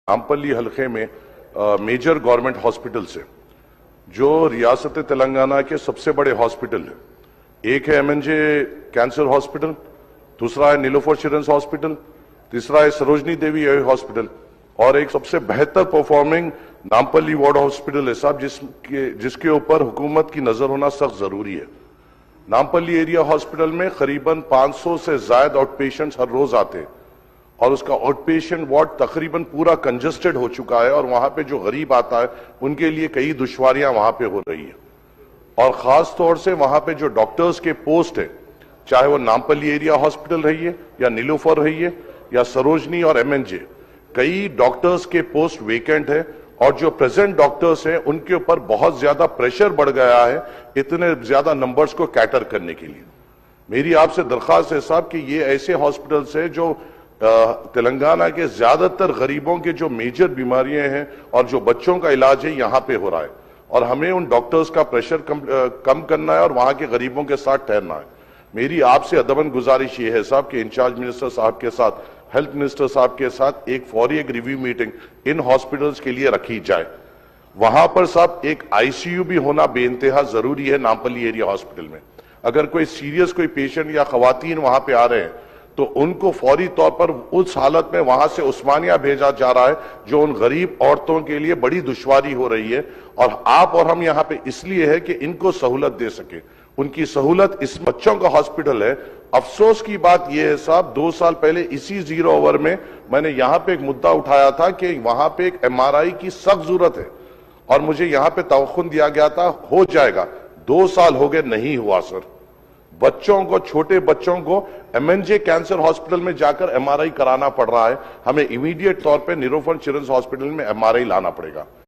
नामपल्ली हलके में major government hospital से जो रियासत तेलंगाना के सबसे बड़े हॉस्पिटल है। एक है एमएनजे कैंसर हॉस्पिटल, दूसरा है नीलोफर चिल्ड्रंस हॉस्पिटल, तीसरा है सरोजनी देवी हॉस्पिटल और एक सबसे बेहतर परफॉर्मिंग नामपल्ली वार्ड हॉस्पिटल है साहब, जिसके ऊपर हुकूमत की नजर होना सख्त जरूरी है। नामपल्ली एरिया हॉस्पिटल में करीबन 500 से ज्यादा आउट पेशेंट्स हर रोज आते हैं और उसका आउट पेशेंट वार्ड तकरीबन पूरा कंजस्टेड हो चुका है और वहां पे जो गरीब आता है उनके लिए कई दुश्वारियां वहां पे हो रही है। और खास तौर से वहां पे जो डॉक्टर्स के पोस्ट है, चाहे वो नामपल्ली एरिया हॉस्पिटल रही है या नीलोफर रही है या सरोजनी और एमएनजे, कई डॉक्टर्स के पोस्ट वेकेंट है और जो प्रेजेंट डॉक्टर्स हैं उनके ऊपर बहुत ज्यादा प्रेशर बढ़ गया है इतने ज्यादा नंबर्स को कैटर करने के लिए। मेरी आपसे दरख्वास्त है साहब कि ये ऐसे हॉस्पिटल्स है जो तेलंगाना के ज्यादातर गरीबों के जो मेजर बीमारियां हैं और जो बच्चों का इलाज है यहां पे हो रहा है और हमें उन डॉक्टर्स का प्रेशर कम करना है और वहां के गरीबों के साथ ठहरना है। मेरी आपसे अदबन गुजारिश ये है साहब कि इंचार्ज मिनिस्टर साहब के साथ, हेल्थ मिनिस्टर साहब के साथ एक रिव्यू मीटिंग इन हॉस्पिटल्स के लिए रखी जाए। वहां पर साहब एक आईसीयू भी होना बेइंतहा जरूरी है। नामपल्ली एरिया हॉस्पिटल में अगर कोई सीरियस कोई पेशेंट या खवातीन वहां पे आ रहे हैं तो उनको फौरी तौर पर उस हालत में वहां से उस्मानिया भेजा जा रहा है, जो उन गरीब औरतों के लिए बड़ी दुश्वारी हो रही है। और आप और हम यहां पे इसलिए है कि इनको सहूलत दे सके, उनकी सहूलत। इस बच्चों का हॉस्पिटल है। अफसोस की बात यह है साहब, 2 साल पहले इसी 0 ओवर में मैंने यहां पे एक मुद्दा उठाया था कि वहां पे एक एमआरआई की सख्त जरूरत है और मुझे यहां पे तवक्कुन दिया गया था हो जाएगा। 2 साल हो गए, नहीं हुआ सर। बच्चों को, छोटे बच्चों को एमएनजे कैंसर हॉस्पिटल में जाकर एमआरआई कराना पड़ रहा है। हमें इमीडिएट तौर पे नीलोफर चिल्ड्रंस हॉस्पिटल में एमआरआई लाना पड़ेगा।